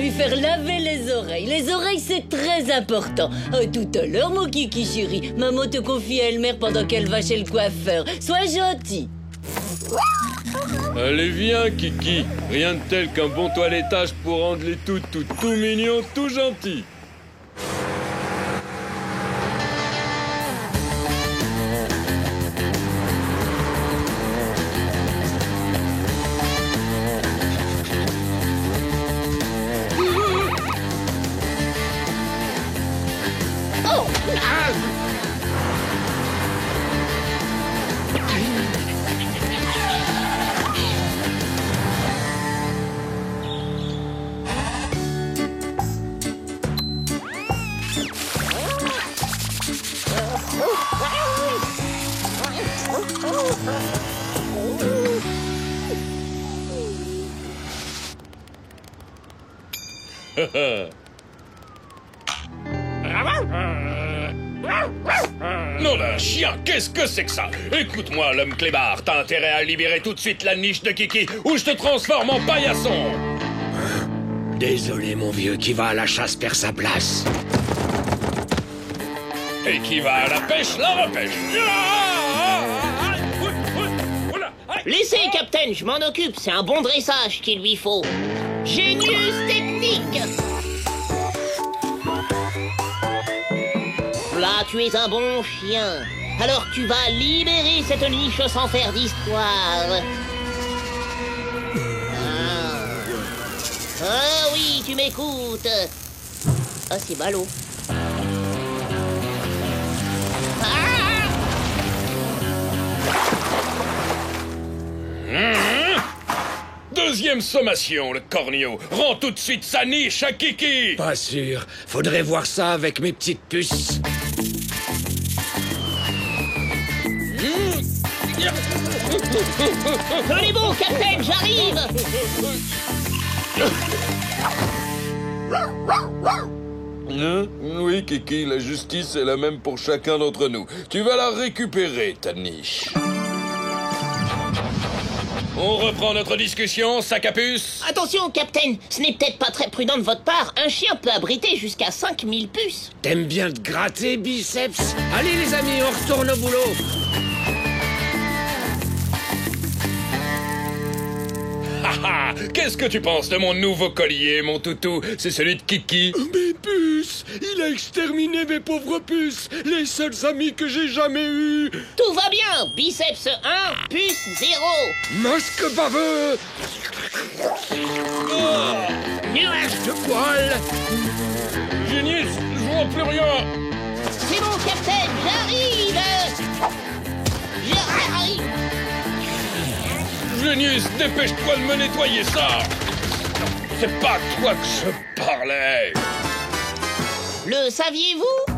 lui faire laver les oreilles. Les oreilles, c'est très important. À tout à l'heure, mon kiki chéri. Maman te confie à Elmer pendant qu'elle va chez le coiffeur. Sois gentil. Allez, viens, Kiki. Rien de tel qu'un bon toilettage pour rendre les tout mignons, tout gentils. Nom d'un chien, qu'est-ce que c'est que ça? Écoute-moi, l'homme clébard, t'as intérêt à libérer tout de suite la niche de Kiki ou je te transforme en paillasson. Désolé, mon vieux, qui va à la chasse perd sa place. Et qui va à la pêche, la repêche. Laissez, Captain, je m'en occupe. C'est un bon dressage qu'il lui faut. Génius technique. Là, tu es un bon chien. Alors tu vas libérer cette niche sans faire d'histoire. Ah oui, tu m'écoutes. Ah, c'est ballot. Deuxième sommation, le cornio. Rends tout de suite sa niche à Kiki. Pas sûr. Faudrait voir ça avec mes petites puces. Tenez-vous, Captain, j'arrive. Oui, Kiki, la justice est la même pour chacun d'entre nous. Tu vas la récupérer, ta niche. On reprend notre discussion, sac à puce. Attention, Captain, ce n'est peut-être pas très prudent de votre part. Un chien peut abriter jusqu'à 5000 puces. T'aimes bien te gratter, biceps? Allez, les amis, on retourne au boulot. Haha, qu'est-ce que tu penses de mon nouveau collier, mon toutou? C'est celui de Kiki. Mes puces! Il a exterminé mes pauvres puces! Les seuls amis que j'ai jamais eus! Tout va bien. Biceps 1, puce 0. Masque baveux! Nuage de poils! Génius, je vois plus rien. C'est bon, Captain, j'arrive. J'arrive. Génius, dépêche-toi de me nettoyer ça. C'est pas à toi que je parlais. Le saviez-vous?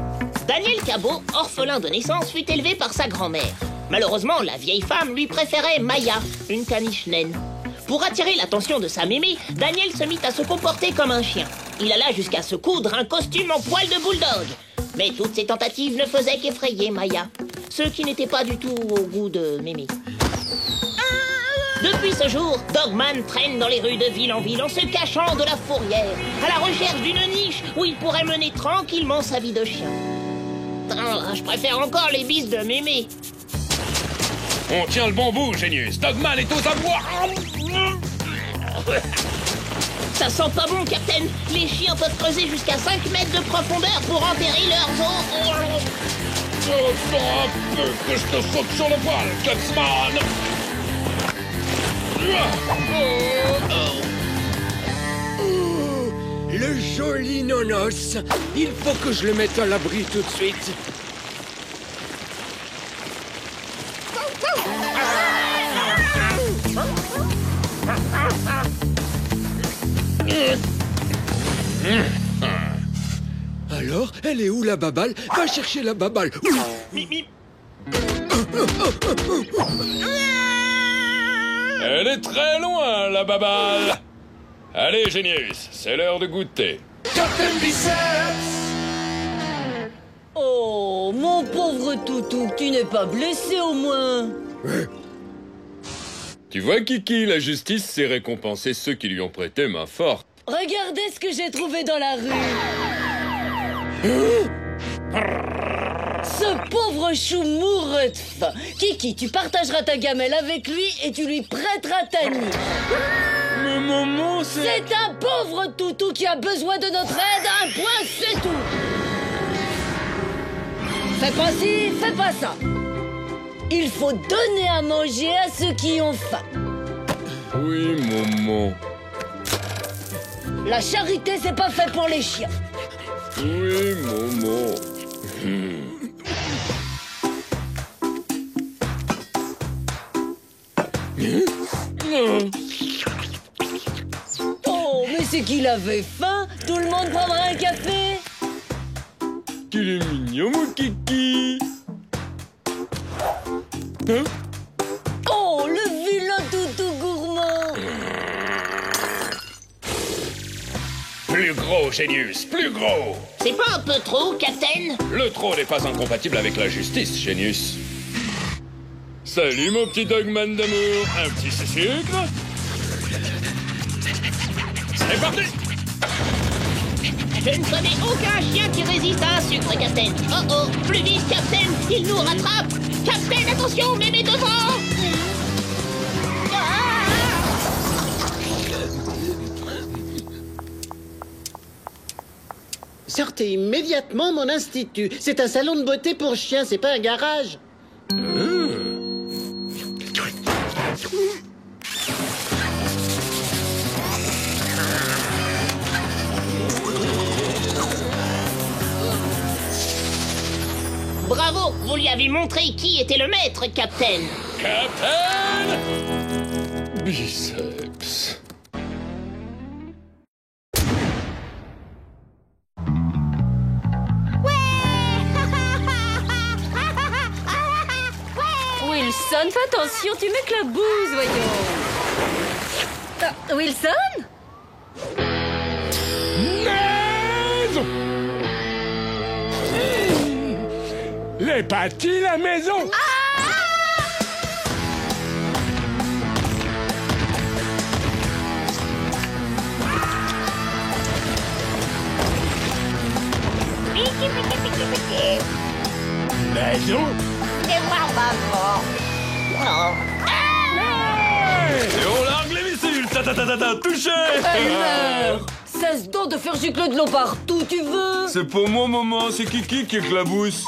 Daniel Cabot, orphelin de naissance, fut élevé par sa grand-mère. Malheureusement, la vieille femme lui préférait Maya, une caniche naine. Pour attirer l'attention de sa mémé, Daniel se mit à se comporter comme un chien. Il alla jusqu'à se coudre un costume en poil de bulldog. Mais toutes ces tentatives ne faisaient qu'effrayer Maya, ce qui n'était pas du tout au goût de mémé. Depuis ce jour, Dogman traîne dans les rues de ville en ville en se cachant de la fourrière, à la recherche d'une niche où il pourrait mener tranquillement sa vie de chien. Ah, je préfère encore les bises de mémé. On tient le bon bout, Génius. Dogman est aux abois. Ça sent pas bon, Captain. Les chiens peuvent creuser jusqu'à 5 mètres de profondeur pour enterrer leurs os. Attends un peu que je te saute sur le poil, Gutsman. Le joli nonos! Il faut que je le mette à l'abri tout de suite. Alors, elle est où la babale? Va chercher la babale. Elle est très loin, la babale. Allez, Génius, c'est l'heure de goûter. Captain Biceps! Oh, mon pauvre toutou, tu n'es pas blessé au moins? Tu vois, Kiki, la justice sait récompenser ceux qui lui ont prêté main forte. Regardez ce que j'ai trouvé dans la rue. Ce pauvre chou mourrait de faim. Kiki, tu partageras ta gamelle avec lui et tu lui prêteras ta niche. Mais maman, C'est un pauvre toutou qui a besoin de notre aide. Un point, c'est tout. Fais pas ci, fais pas ça. Il faut donner à manger à ceux qui ont faim. Oui, maman. La charité, c'est pas fait pour les chiens. Oui, maman. Oh, mais c'est qu'il avait faim. Tout le monde prendra un café. Tu es mignon, mon Kiki. Hein? Oh, le vilain toutou gourmand. Plus gros, Génius, plus gros. C'est pas un peu trop, Captain? Le trop n'est pas incompatible avec la justice, Génius. Salut, mon petit dogman d'amour. Un petit sucre? C'est parti. Je ne connais aucun chien qui résiste à un sucre, Captain. Oh oh, plus vite, Captain, il nous rattrape. Captain, attention, mémé devant. Sortez immédiatement mon institut. C'est un salon de beauté pour chiens, c'est pas un garage. Bravo, vous lui avez montré qui était le maître, Captain. Captain Biceps. Wilson, fais attention, tu m'éclabousses, voyons. Ah, Wilson? Maison! Les pâtis, la maison! Maison? Et moi, maman. Oh. Et on largue les missiles. Ta, touché. Elle meurt. Cesse donc de faire gicler de l'eau partout, tu veux? C'est pour moi, maman. C'est Kiki qui éclabousse.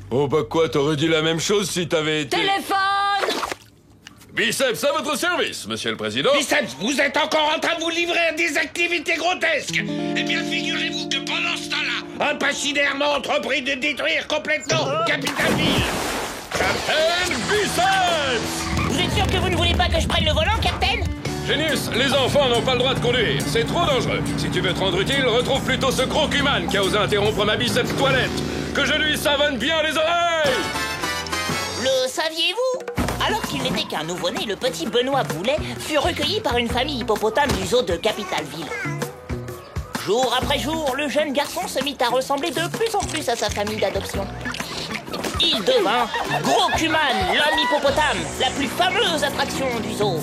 Oh, bah quoi, t'aurais dit la même chose si t'avais été... Téléphone! Biceps à votre service, monsieur le président. Biceps, vous êtes encore en train de vous livrer à des activités grotesques. Eh bien, figurez-vous que pendant ce temps-là, un pachyderme a entrepris de détruire complètement Capitalville. Captain Biceps! Vous êtes sûr que vous ne voulez pas que je prenne le volant, Captain? Génius, les enfants n'ont pas le droit de conduire. C'est trop dangereux. Si tu veux te rendre utile, retrouve plutôt ce gros cuman qui a osé interrompre ma biceps toilette. Que je lui savonne bien les oreilles! Le saviez-vous? Alors qu'il n'était qu'un nouveau-né, le petit Benoît Boulet fut recueilli par une famille hippopotame du zoo de Capitalville. Jour après jour, le jeune garçon se mit à ressembler de plus en plus à sa famille d'adoption. Il devint Gros Cuman, l'homme hippopotame, la plus fameuse attraction du zoo.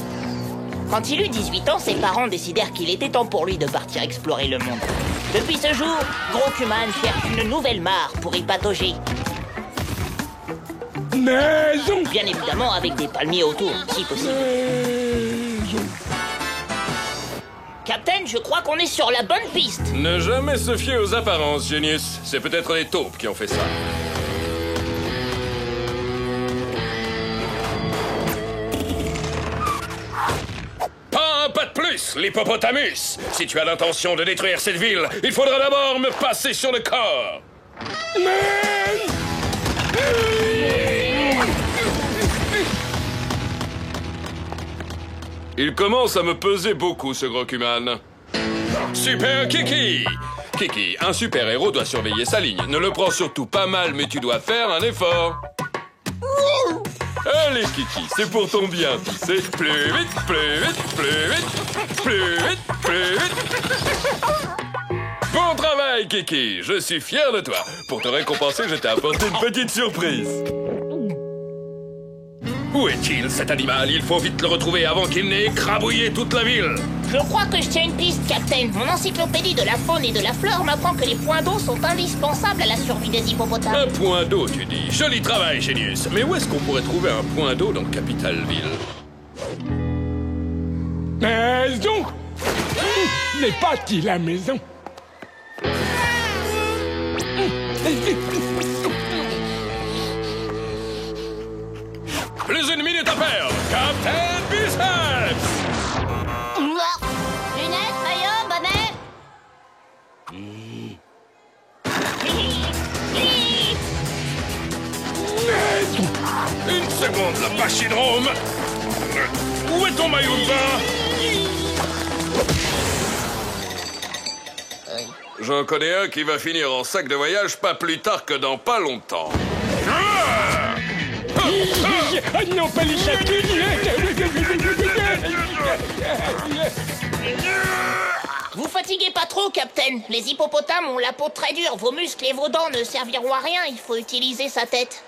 Quand il eut 18 ans, ses parents décidèrent qu'il était temps pour lui de partir explorer le monde. Depuis ce jour, Gros Cuman cherche une nouvelle mare pour y patauger. Maison! Bien évidemment avec des palmiers autour, si possible. Captain, je crois qu'on est sur la bonne piste. Ne jamais se fier aux apparences, Génius. C'est peut-être les taupes qui ont fait ça. Pas un pas de plus, l'hippopotamus. Si tu as l'intention de détruire cette ville, il faudra d'abord me passer sur le corps. Il commence à me peser beaucoup, ce gros cuman. Super Kiki! Kiki, un super-héros doit surveiller sa ligne. Ne le prends surtout pas mal, mais tu dois faire un effort. Allez, Kiki, c'est pour ton bien, tu sais. Plus vite, plus vite, plus vite, plus vite, plus vite. Bon travail, Kiki. Je suis fier de toi. Pour te récompenser, je t'ai apporté une petite surprise. Où est-il, cet animal? Il faut vite le retrouver avant qu'il n'ait écrabouillé toute la ville. Je crois que je tiens une piste, Captain. Mon encyclopédie de la faune et de la flore m'apprend que les points d'eau sont indispensables à la survie des hippopotames. Un point d'eau, tu dis. Joli travail, Génius. Mais où est-ce qu'on pourrait trouver un point d'eau dans Capital-Ville? Maison. N'est pas-il la maison? Plus une minute à perdre. Captain Biceps! Lunettes, maillot, bonnet. Une seconde, la pachydrame. Où est ton maillot de bain? J'en connais un qui va finir en sac de voyage pas plus tard que dans pas longtemps. Ah non, pas les chatouilles. Vous fatiguez pas trop, Captain. Les hippopotames ont la peau très dure. Vos muscles et vos dents ne serviront à rien. Il faut utiliser sa tête.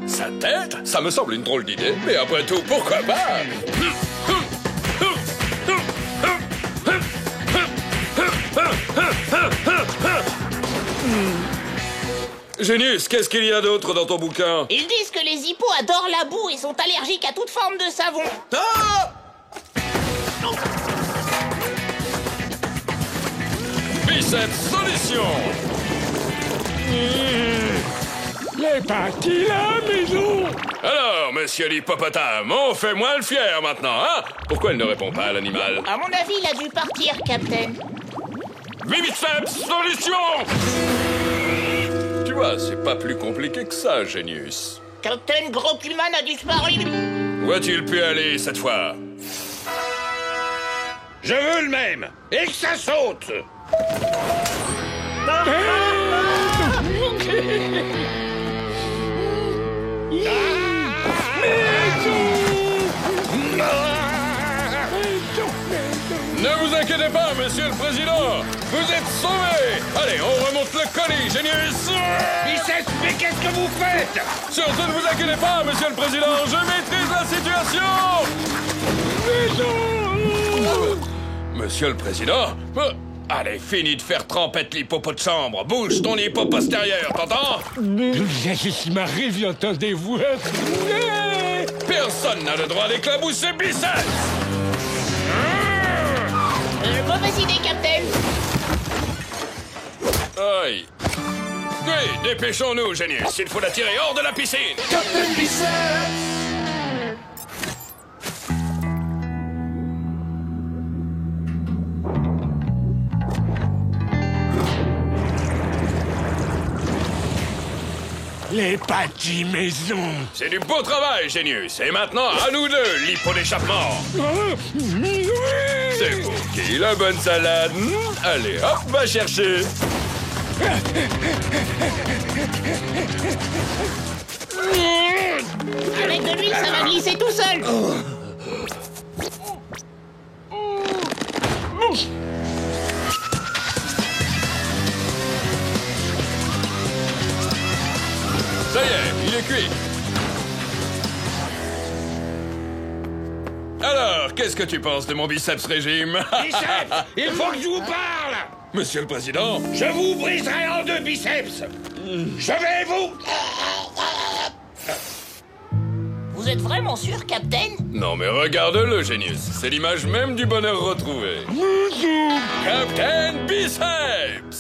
Sa tête? Ça me semble une drôle d'idée, mais après tout, pourquoi pas? Génius, qu'est-ce qu'il y a d'autre dans ton bouquin? Ils disent que les hippos adorent la boue et sont allergiques à toute forme de savon. Ah! Biceps Solution! Les partis la maison. Alors, monsieur l'hippopotame, on fait moins le fier maintenant, hein? Pourquoi il ne répond pas à l'animal? À mon avis, il a dû partir, Captain. Biceps Solution! Tu vois, c'est pas plus compliqué que ça, Génius. Captain Grokuman a disparu. Où a-t-il pu aller cette fois? Je veux le même. Et que ça saute. Ne vous inquiétez pas, monsieur le président. Vous êtes sauvé. Allez, on remonte le colis, Génius. Biceps, mais qu'est-ce que vous faites? Surtout ne vous inquiétez pas, monsieur le président. Je maîtrise la situation. Monsieur le président, allez, fini de faire trempette l'hippopo de chambre. Bouge ton hippo postérieur, t'entends? Je m'arrive, entendez-vous? Personne n'a le droit d'éclabousser Biceps. Mauvaise idée, Captain. Aïe. Oui, dépêchons-nous, Génius. Il faut la tirer hors de la piscine. Captain Biceps. Les pâtis maison. C'est du beau travail, Génius. Et maintenant, à nous deux, l'hippo d'échappement. C'est beau. Qui la bonne salade? Allez, hop, va chercher. Avec de l'huile, ça va glisser tout seul. Ça y est, il est cuit. Alors, qu'est-ce que tu penses de mon biceps régime? Biceps, il faut que je vous parle. Monsieur le président? Je vous briserai en deux, Biceps. Je vais vous... Vous êtes vraiment sûr, Captain? Non mais regarde-le, Génius. C'est l'image même du bonheur retrouvé. Captain Biceps!